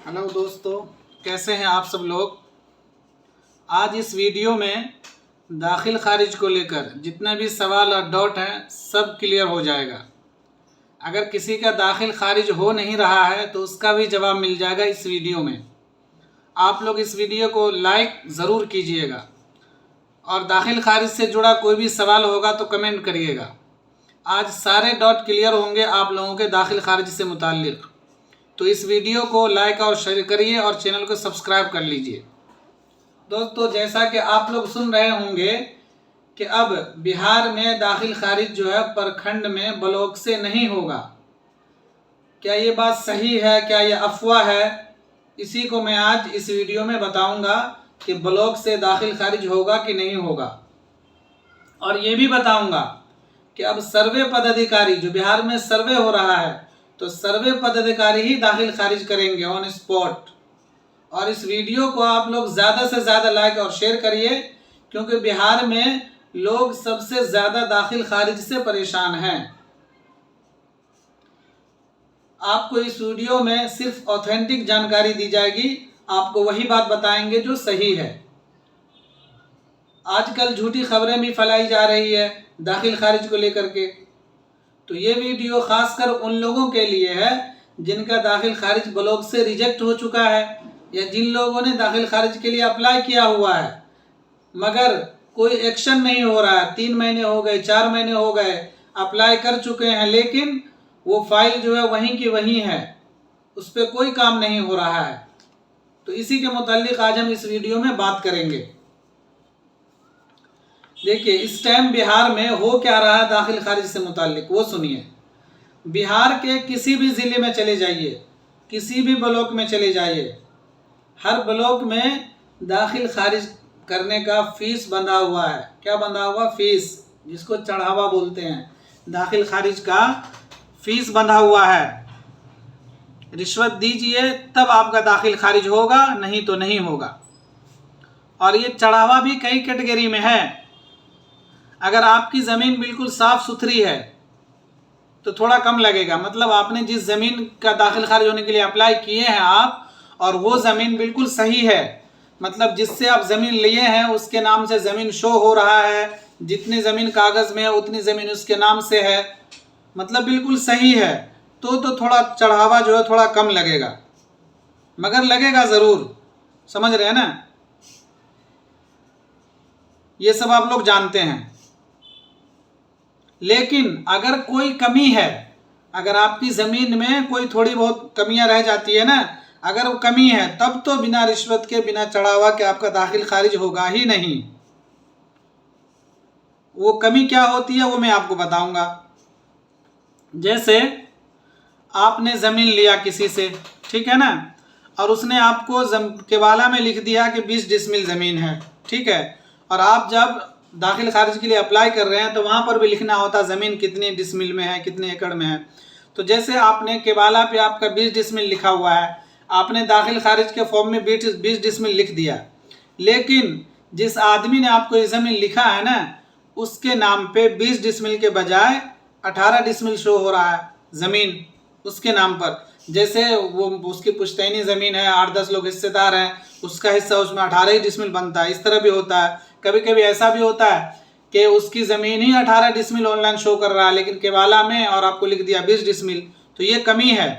Hello दोस्तों, कैसे हैं आप सब लोग। आज इस वीडियो में दाखिल खारिज को लेकर जितने भी सवाल और डाउट हैं सब क्लियर हो जाएगा। अगर किसी का दाखिल खारिज हो नहीं रहा है तो उसका भी जवाब मिल जाएगा इस वीडियो में। आप लोग इस वीडियो को लाइक ज़रूर कीजिएगा और दाखिल खारिज से जुड़ा कोई भी सवाल होगा तो कमेंट करिएगा। आज सारे डाउट क्लियर होंगे आप लोगों के दाखिल खारिज से मुताल्लिक़। तो इस वीडियो को लाइक और शेयर करिए और चैनल को सब्सक्राइब कर लीजिए। दोस्तों, जैसा कि आप लोग सुन रहे होंगे कि अब बिहार में दाखिल खारिज जो है प्रखंड में ब्लॉक से नहीं होगा। क्या ये बात सही है, क्या ये अफवाह है? इसी को मैं आज इस वीडियो में बताऊंगा कि ब्लॉक से दाखिल खारिज होगा कि नहीं होगा। और ये भी बताऊंगा कि अब सर्वे पदाधिकारी जो बिहार में सर्वे हो रहा है तो सर्वे पदाधिकारी ही दाखिल खारिज करेंगे ऑन स्पॉट। और इस वीडियो को आप लोग ज़्यादा से ज़्यादा लाइक और शेयर करिए, क्योंकि बिहार में लोग सबसे ज़्यादा दाखिल खारिज से परेशान हैं। आपको इस वीडियो में सिर्फ ऑथेंटिक जानकारी दी जाएगी, आपको वही बात बताएंगे जो सही है। आजकल झूठी खबरें भी फैलाई जा रही है दाखिल खारिज को लेकर के, तो ये वीडियो खासकर उन लोगों के लिए है जिनका दाखिल खारिज ब्लॉक से रिजेक्ट हो चुका है या जिन लोगों ने दाखिल खारिज के लिए अप्लाई किया हुआ है मगर कोई एक्शन नहीं हो रहा है। 3 महीने हो गए, 4 महीने हो गए, अप्लाई कर चुके हैं लेकिन वो फाइल जो है वहीं की वहीं है, उस पर कोई काम नहीं हो रहा है। तो इसी के मुताल्लिक आज हम इस वीडियो में बात करेंगे। देखिए, इस टाइम बिहार में हो क्या रहा है दाखिल खारिज से मुताल्लिक, वो सुनिए। बिहार के किसी भी ज़िले में चले जाइए, किसी भी ब्लॉक में चले जाइए, हर ब्लॉक में दाखिल खारिज करने का फीस बंधा हुआ है। क्या बंधा हुआ? फीस, जिसको चढ़ावा बोलते हैं। दाखिल खारिज का फीस बंधा हुआ है। रिश्वत दीजिए तब आपका दाखिल खारिज होगा, नहीं तो नहीं होगा। और ये चढ़ावा भी कई कैटेगरी में है। अगर आपकी ज़मीन बिल्कुल साफ़ सुथरी है तो थोड़ा कम लगेगा। मतलब आपने जिस ज़मीन का दाखिल खारिज होने के लिए अप्लाई किए हैं आप, और वो ज़मीन बिल्कुल सही है, मतलब जिससे आप ज़मीन लिए हैं उसके नाम से ज़मीन शो हो रहा है, जितनी ज़मीन कागज़ में है उतनी ज़मीन उसके नाम से है, मतलब बिल्कुल सही है, तो थोड़ा चढ़ावा जो है थोड़ा कम लगेगा, मगर लगेगा ज़रूर। समझ रहे हैं ना? ये सब आप लोग जानते हैं। लेकिन अगर कोई कमी है, अगर आपकी ज़मीन में कोई थोड़ी बहुत कमियां रह जाती है ना, अगर वो कमी है तब तो बिना रिश्वत के, बिना चढ़ावा के आपका दाखिल खारिज होगा ही नहीं। वो कमी क्या होती है वो मैं आपको बताऊंगा। जैसे आपने ज़मीन लिया किसी से, ठीक है ना, और उसने आपको केवाला में लिख दिया कि 20 डिसमिल ज़मीन है, ठीक है। और आप जब दाखिल खारिज के लिए अप्लाई कर रहे हैं तो वहाँ पर भी लिखना होता है ज़मीन कितनी डिसमिल में है, कितने एकड़ में है। तो जैसे आपने केवाला पे आपका 20 डिसमिल लिखा हुआ है, आपने दाखिल खारिज के फॉर्म में 20 डिसमिल लिख दिया, लेकिन जिस आदमी ने आपको ये ज़मीन लिखा है ना, उसके नाम पे 20 डिसमिल के बजाय 18 डिसमिल शो हो रहा है ज़मीन उसके नाम पर। जैसे वो उसकी पुश्तैनी ज़मीन है, 8-10 लोग हिस्सेदार हैं, उसका हिस्सा उसमें 18 ही डिसमिल बनता है। इस तरह भी होता है। कभी कभी ऐसा भी होता है कि उसकी ज़मीन ही 18 डिसमिल ऑनलाइन शो कर रहा है लेकिन केवाला में और आपको लिख दिया 20 डिसमिल, तो ये कमी है।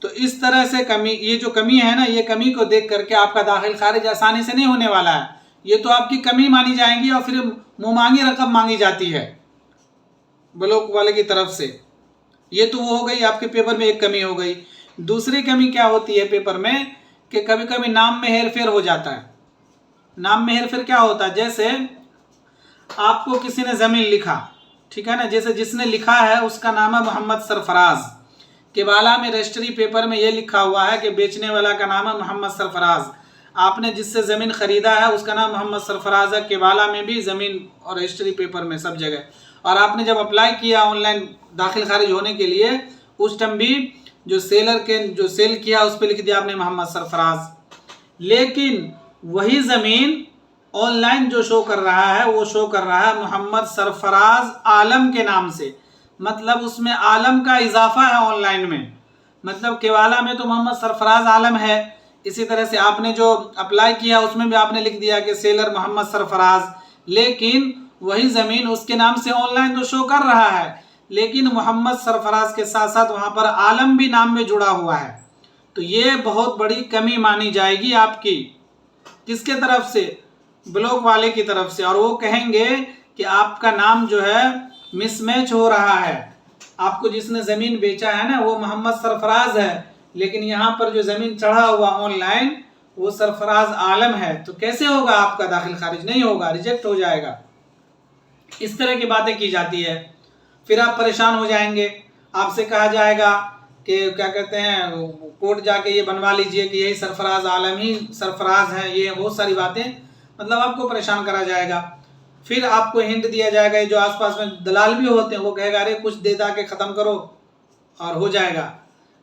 तो इस तरह से कमी, ये जो कमी है ना, ये कमी को देख करके आपका दाखिल खारिज आसानी से नहीं होने वाला है। ये तो आपकी कमी मानी जाएंगी और फिर मुँहमांगी रकम मांगी जाती है ब्लॉक वाले की तरफ से। ये तो वो हो गई, आपके पेपर में एक कमी हो गई। दूसरी कमी क्या होती है पेपर में कि कभी कभी नाम में हेरफेर हो जाता है। नाम में हेरफेर क्या होता है? जैसे आपको किसी ने ज़मीन लिखा, ठीक है ना, जैसे जिसने लिखा है उसका नाम है मोहम्मद सरफराज, केवाला में रजिस्ट्री पेपर में ये लिखा हुआ है कि बेचने वाला का नाम है मोहम्मद सरफराज। आपने जिससे ज़मीन ख़रीदा है उसका नाम मोहम्मद सरफराज है, केवाला में भी ज़मीन और रजिस्ट्री पेपर में सब जगह। और आपने जब अप्लाई किया ऑनलाइन दाखिल खारिज होने के लिए, उस टाइम भी जो सेलर के जो सेल किया उस पर लिख दिया आपने मोहम्मद सरफराज। लेकिन वही ज़मीन ऑनलाइन जो शो कर रहा है वो शो कर रहा है मोहम्मद सरफराज आलम के नाम से, मतलब उसमें आलम का इजाफा है ऑनलाइन में। मतलब केवाला में तो मोहम्मद सरफराज आलम है, इसी तरह से आपने जो अप्लाई किया उसमें भी आपने लिख दिया कि सेलर मोहम्मद सरफराज, लेकिन वही ज़मीन उसके नाम से ऑनलाइन तो शो कर रहा है, लेकिन मोहम्मद सरफराज के साथ साथ वहाँ पर आलम भी नाम में जुड़ा हुआ है। तो ये बहुत बड़ी कमी मानी जाएगी आपकी। किसके तरफ से? ब्लॉक वाले की तरफ से। और वो कहेंगे कि आपका नाम जो है मिसमैच हो रहा है, आपको जिसने ज़मीन बेचा है ना वो मोहम्मद सरफराज है, लेकिन यहाँ पर जो ज़मीन चढ़ा हुआ ऑनलाइन वो सरफराज आलम है। तो कैसे होगा आपका दाखिल खारिज? नहीं होगा, रिजेक्ट हो जाएगा। इस तरह की बातें की जाती है। फिर आप परेशान हो जाएंगे, आपसे कहा जाएगा कि क्या कहते हैं, कोर्ट जाके ये बनवा लीजिए कि यही सरफराज आलम ही सरफराज है, ये बहुत सारी बातें, मतलब आपको परेशान करा जाएगा। फिर आपको हिंट दिया जाएगा, जो आसपास में दलाल भी होते हैं वो कहेगा अरे कुछ दे दा के ख़त्म करो और हो जाएगा।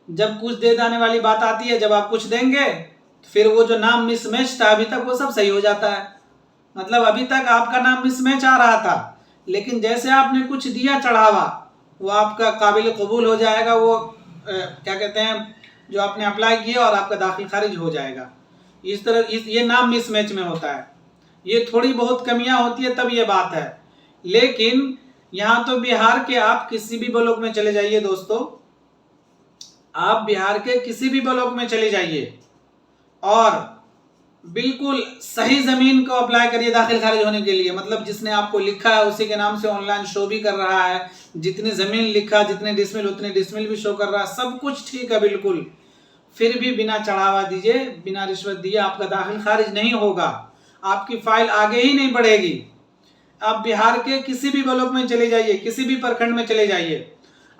जब कुछ दे दाने वाली बात आती है, जब आप कुछ देंगे फिर वो जो नाम मिसमैच था अभी तक वो सब सही हो जाता है। मतलब अभी तक आपका नाम मिसमैच आ रहा था, लेकिन जैसे आपने कुछ दिया चढ़ावा वो आपका काबिल कबूल हो जाएगा। वो क्या कहते हैं, जो आपने अप्लाई किया और आपका दाखिल खारिज हो जाएगा। इस तरह ये नाम मिसमैच में होता है। ये थोड़ी बहुत कमियां होती है तब ये बात है। लेकिन यहाँ तो बिहार के आप किसी भी ब्लॉक में चले जाइए दोस्तों, आप बिहार के किसी भी ब्लॉक में चले जाइए और बिल्कुल सही ज़मीन को अप्लाई करिए दाखिल खारिज होने के लिए। मतलब जिसने आपको लिखा है उसी के नाम से ऑनलाइन शो भी कर रहा है, जितनी ज़मीन लिखा, जितने डिसमिल उतने डिसमिल भी शो कर रहा है, सब कुछ ठीक है बिल्कुल। फिर भी बिना चढ़ावा दिए, बिना रिश्वत दिए आपका दाखिल खारिज नहीं होगा, आपकी फाइल आगे ही नहीं बढ़ेगी। आप बिहार के किसी भी ब्लॉक में चले जाइए, किसी भी प्रखंड में चले जाइए,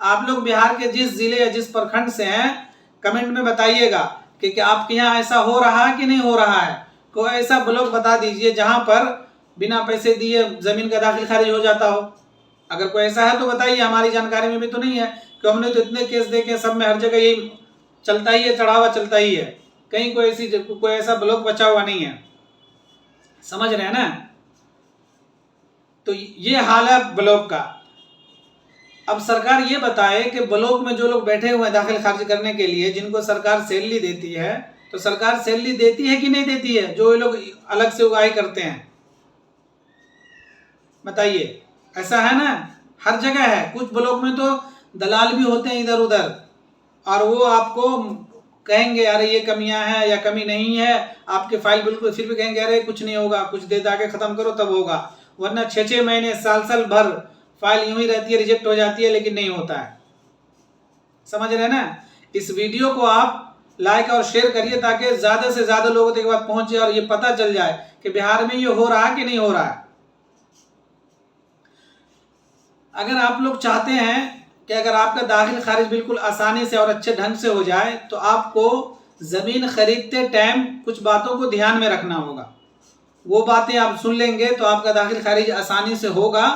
आप लोग बिहार के जिस जिले या जिस प्रखंड से हैं कमेंट में बताइएगा कि क्या आपके यहाँ ऐसा हो रहा है कि नहीं हो रहा है। कोई ऐसा ब्लॉक बता दीजिए जहाँ पर बिना पैसे दिए ज़मीन का दाखिल खारिज हो जाता हो। अगर कोई ऐसा है तो बताइए, हमारी जानकारी में भी तो नहीं है, कि हमने तो इतने केस देखे, सब में हर जगह यही चलता ही है, चढ़ावा चलता ही है, कहीं कोई ऐसा ब्लॉक बचा हुआ नहीं है। समझ रहे हैं ना? तो ये हाल है ब्लॉक का। अब सरकार ये बताए कि ब्लॉक में जो लोग बैठे हुए हैं दाखिल खारिज करने के लिए, जिनको सरकार सैलरी देती है, तो सरकार सैलरी देती है कि नहीं देती है? जो ये लोग अलग से उगाही करते हैं, बताइए। ऐसा है ना, हर जगह है। कुछ ब्लॉक में तो दलाल भी होते हैं इधर उधर, और वो आपको कहेंगे अरे ये कमियां हैं या कमी नहीं है, आपके फाइल बिल्कुल, फिर भी कहेंगे अरे कुछ नहीं होगा, कुछ दे दा के ख़त्म करो तब होगा। वरना 6-6 महीने, साल भर फाइल यूं ही रहती है, रिजेक्ट हो जाती है, लेकिन नहीं होता है। समझ रहे हैं ना? इस वीडियो को आप लाइक और शेयर करिए ताकि ज़्यादा से ज़्यादा लोगों तक बात पहुंचे और ये पता चल जाए कि बिहार में ये हो रहा है कि नहीं हो रहा है। अगर आप लोग चाहते हैं कि अगर आपका दाखिल खारिज बिल्कुल आसानी से और अच्छे ढंग से हो जाए, तो आपको ज़मीन खरीदते टाइम कुछ बातों को ध्यान में रखना होगा। वो बातें आप सुन लेंगे तो आपका दाखिल खारिज आसानी से होगा।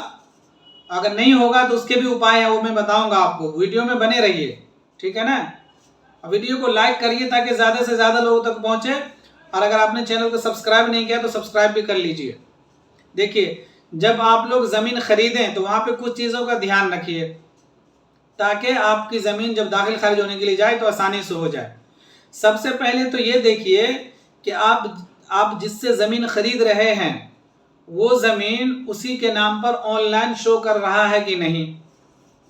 अगर नहीं होगा तो उसके भी उपाय हैं, वो मैं बताऊंगा आपको। वीडियो में बने रहिए, ठीक है ना? वीडियो को लाइक करिए ताकि ज़्यादा से ज़्यादा लोगों तक पहुँचे, और अगर आपने चैनल को सब्सक्राइब नहीं किया तो सब्सक्राइब भी कर लीजिए। देखिए, जब आप लोग ज़मीन खरीदें तो वहाँ पे कुछ चीज़ों का ध्यान रखिए ताकि आपकी ज़मीन जब दाखिल खारिज होने के लिए जाए तो आसानी से हो जाए। सबसे पहले तो ये देखिए कि आप जिससे ज़मीन खरीद रहे हैं वो ज़मीन उसी के नाम पर ऑनलाइन शो कर रहा है कि नहीं।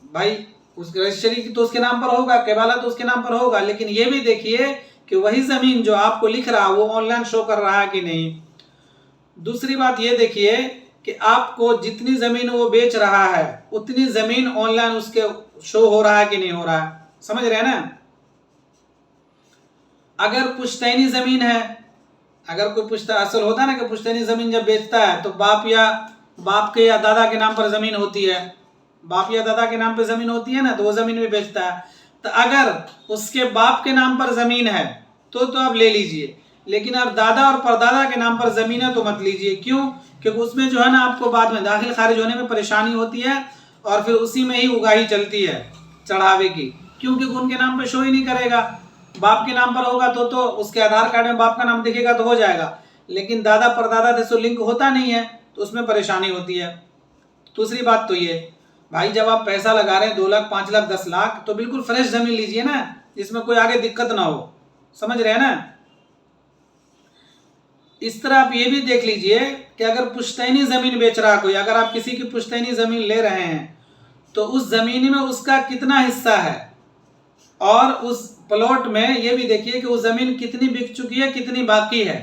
भाई उस रजिस्ट्री की तो उसके नाम पर होगा, केवाला तो उसके नाम पर होगा, लेकिन ये भी देखिए कि वही ज़मीन जो आपको लिख रहा है वो ऑनलाइन शो कर रहा है कि नहीं। दूसरी बात ये देखिए कि आपको जितनी ज़मीन वो बेच रहा है उतनी ज़मीन ऑनलाइन उसके शो हो रहा है कि नहीं हो रहा है। समझ रहे हैं ना? अगर पुश्तैनी ज़मीन है, अगर कोई पुश्ता असल होता है ना कि पुश्तैनी ज़मीन जब बेचता है तो बाप के या दादा के नाम पर ज़मीन होती है, बाप या दादा के नाम पर ज़मीन होती है ना, तो वो ज़मीन भी बेचता है। तो अगर उसके बाप के नाम पर ज़मीन है तो आप ले लीजिए, लेकिन अगर दादा और परदादा के नाम पर ज़मीन है तो मत लीजिए। क्यों? क्योंकि उसमें जो है ना आपको बाद में दाखिल खारिज होने में परेशानी होती है और फिर उसी में ही उगाही चलती है चढ़ावे की। क्योंकि उनके नाम पर शो ही नहीं करेगा। बाप के नाम पर होगा तो उसके आधार कार्ड में बाप का नाम दिखेगा तो हो जाएगा, लेकिन दादा परदादा से तो लिंक होता नहीं है, तो उसमें परेशानी होती है। दूसरी बात तो ये भाई, जब आप पैसा लगा रहे हैं 2 लाख 5 लाख 10 लाख, तो बिल्कुल फ्रेश ज़मीन लीजिए ना, जिसमें कोई आगे दिक्कत ना हो। समझ रहे हैं ना? इस तरह आप ये भी देख लीजिए कि अगर पुश्तैनी ज़मीन बेच रहा कोई, अगर आप किसी की पुश्तैनी ज़मीन ले रहे हैं तो उस ज़मीन में उसका कितना हिस्सा है, और उस प्लॉट में ये भी देखिए कि उस ज़मीन कितनी बिक चुकी है, कितनी बाकी है।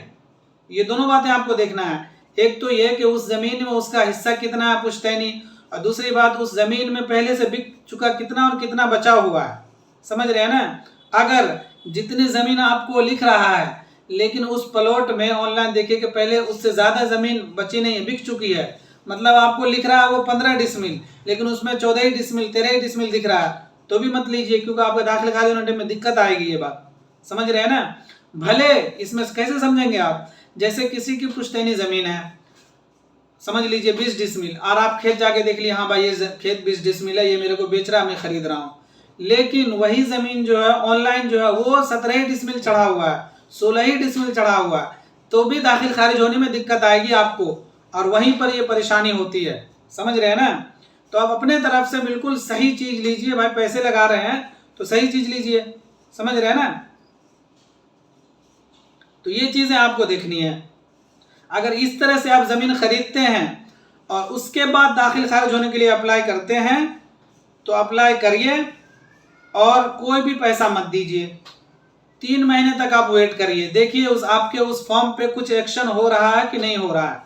ये दोनों बातें आपको देखना है। एक तो ये कि उस ज़मीन में उसका हिस्सा कितना है पुश्तैनी, और दूसरी बात उस ज़मीन में पहले से बिक चुका कितना और कितना बचा हुआ है। समझ रहे हैं ना। अगर जितनी ज़मीन आपको लिख रहा है लेकिन उस प्लॉट में ऑनलाइन देखिए कि पहले उससे ज़्यादा ज़मीन बची नहीं है, बिक चुकी है, मतलब आपको लिख रहा है वो 15 डिसमिल लेकिन उसमें 14 डिसमिल 13 डिसमिल दिख रहा है, तो भी मत लीजिए, क्योंकि आपका दाखिल खारिज होने में दिक्कत आएगी। ये बात समझ रहे हैं ना। भले इसमें कैसे समझेंगे आप, जैसे किसी की पुश्तैनी ज़मीन है, समझ लीजिए 20 डिसमिल, और आप खेत जाके देख लिए हाँ भाई ये खेत 20 डिसमिल है, ये मेरे को बेच रहा है, मैं खरीद रहा हूँ, लेकिन वही ज़मीन जो है ऑनलाइन जो है वो 17 डिसमिल चढ़ा हुआ है, 16 डिसमिल चढ़ा हुआ है, तो भी दाखिल खारिज होने में दिक्कत आएगी आपको, और वहीं पर ये परेशानी होती है। समझ रहे हैं ना। तो आप अपने तरफ से बिल्कुल सही चीज़ लीजिए भाई, पैसे लगा रहे हैं तो सही चीज़ लीजिए। समझ रहे हैं ना। तो ये चीज़ें आपको देखनी है। अगर इस तरह से आप ज़मीन खरीदते हैं और उसके बाद दाखिल खारिज होने के लिए अप्लाई करते हैं तो अप्लाई करिए और कोई भी पैसा मत दीजिए। 3 महीने तक आप वेट करिए, देखिए उस आपके उस फॉर्म पे कुछ एक्शन हो रहा है कि नहीं हो रहा है।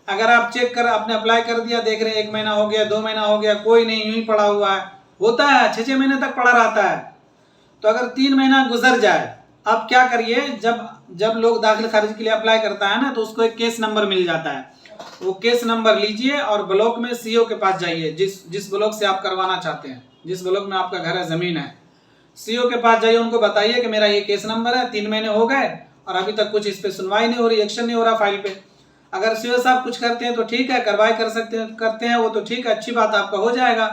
अगर आप चेक कर आपने अप्लाई कर दिया, देख रहे हैं 1 महीना हो गया, 2 महीना हो गया, कोई नहीं, यूं ही पड़ा हुआ है, होता है 6-6 महीने तक पड़ा रहता है, तो अगर 3 महीना गुजर जाए, आप क्या करिए, जब लोग दाखिल खारिज के लिए अप्लाई करता है ना तो उसको एक केस नंबर मिल जाता है, वो केस नंबर लीजिए और ब्लॉक में सीओ के पास जाइए, जिस ब्लॉक से आप करवाना चाहते हैं, जिस ब्लॉक में आपका घर है, ज़मीन है, सीओ के पास जाइए, उनको बताइए कि मेरा ये केस नंबर है, 3 महीने हो गए और अभी तक कुछ इस पर सुनवाई नहीं हो रही, एक्शन नहीं हो रहा फाइल पे। अगर सीओ साहब कुछ करते हैं तो ठीक है, कार्रवाई करते हैं वो तो ठीक है, अच्छी बात, आपका हो जाएगा।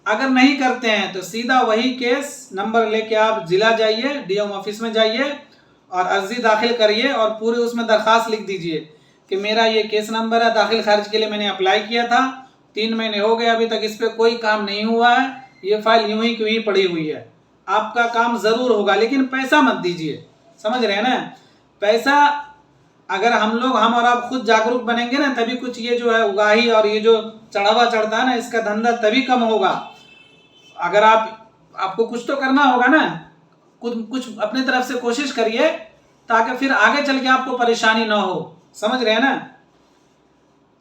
अगर नहीं करते हैं तो सीधा वही केस नंबर लेके आप जिला जाइए, डीएम ऑफिस में जाइए और अर्जी दाखिल करिए और पूरे उसमें दरख्वास्त लिख दीजिए कि मेरा ये केस नंबर है, दाखिल खारिज के लिए मैंने अप्लाई किया था, 3 महीने हो गए, अभी तक इस पर कोई काम नहीं हुआ है, ये फाइल यूं ही क्यों ही पड़ी हुई है। आपका काम ज़रूर होगा, लेकिन पैसा मत दीजिए। समझ रहे हैं ना। पैसा अगर हम और आप खुद जागरूक बनेंगे ना, तभी कुछ ये जो है उगाही और ये जो चढ़ावा चढ़ता है ना, इसका धंधा तभी कम होगा। अगर आपको कुछ तो करना होगा ना, कुछ अपने तरफ से कोशिश करिए ताकि फिर आगे चल के आपको परेशानी ना हो। समझ रहे हैं ना।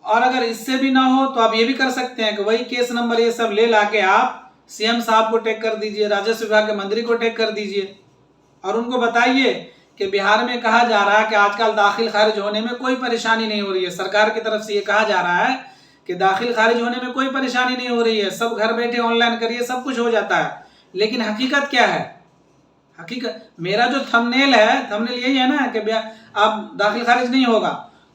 और अगर इससे भी ना हो तो आप ये भी कर सकते हैं कि वही केस नंबर ये सब ले लाके आप सीएम साहब को टैग कर दीजिए, राजस्व विभाग के मंत्री को टैग कर दीजिए और उनको बताइए कि बिहार में कहा जा रहा है कि आजकल दाखिल खारिज होने में कोई परेशानी नहीं हो रही है। सरकार की तरफ से ये कहा जा रहा है कि दाखिल खारिज होने में कोई परेशानी नहीं हो रही है, सब घर बैठे ऑनलाइन करिए, सब कुछ हो जाता है। लेकिन हकीकत क्या है? हकीकत मेरा जो थंबनेल है, थंबनेल यही है ना कि आप दाखिल खारिज नहीं होगा,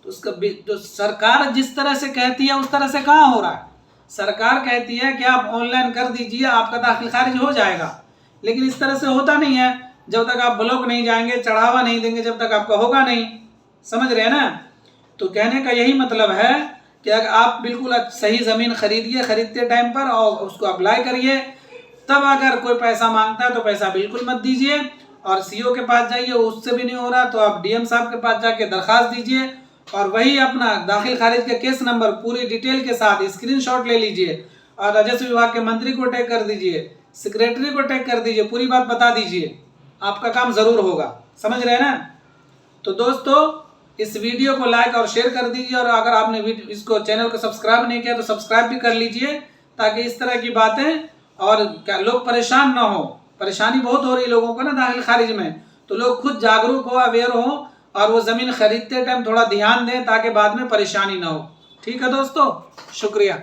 तो उसका तो सरकार जिस तरह से कहती है उस तरह से कहाँ हो रहा है। सरकार कहती है कि आप ऑनलाइन कर दीजिए, आपका दाखिल खारिज हो जाएगा, लेकिन इस तरह से होता नहीं है। जब तक आप ब्लॉक नहीं जाएंगे, चढ़ावा नहीं देंगे, जब तक आपका होगा नहीं। समझ रहे हैं ना। तो कहने का यही मतलब है कि अगर आप बिल्कुल सही ज़मीन खरीदिए, खरीदते टाइम पर और उसको अप्लाई करिए, तब अगर कोई पैसा मांगता है तो पैसा बिल्कुल मत दीजिए और सीओ के पास जाइए, उससे भी नहीं हो रहा तो आप डीएम साहब के पास जाके दरख्वास्त दीजिए और वही अपना दाखिल खारिज के केस नंबर पूरी डिटेल के साथ स्क्रीनशॉट ले लीजिए और राजस्व विभाग के मंत्री को टैग कर दीजिए, सेक्रेटरी को टैग कर दीजिए, पूरी बात बता दीजिए, आपका काम ज़रूर होगा। समझ रहे हैं ना। तो दोस्तों इस वीडियो को लाइक और शेयर कर दीजिए और अगर आपने इसको चैनल को सब्सक्राइब नहीं किया तो सब्सक्राइब भी कर लीजिए, ताकि इस तरह की बातें और क्या लोग परेशान ना हो। परेशानी बहुत हो रही है लोगों को ना दाखिल खारिज में, तो लोग खुद जागरूक हो, अवेयर हो और वो ज़मीन खरीदते टाइम थोड़ा ध्यान दें ताकि बाद में परेशानी ना हो। ठीक है दोस्तों, शुक्रिया।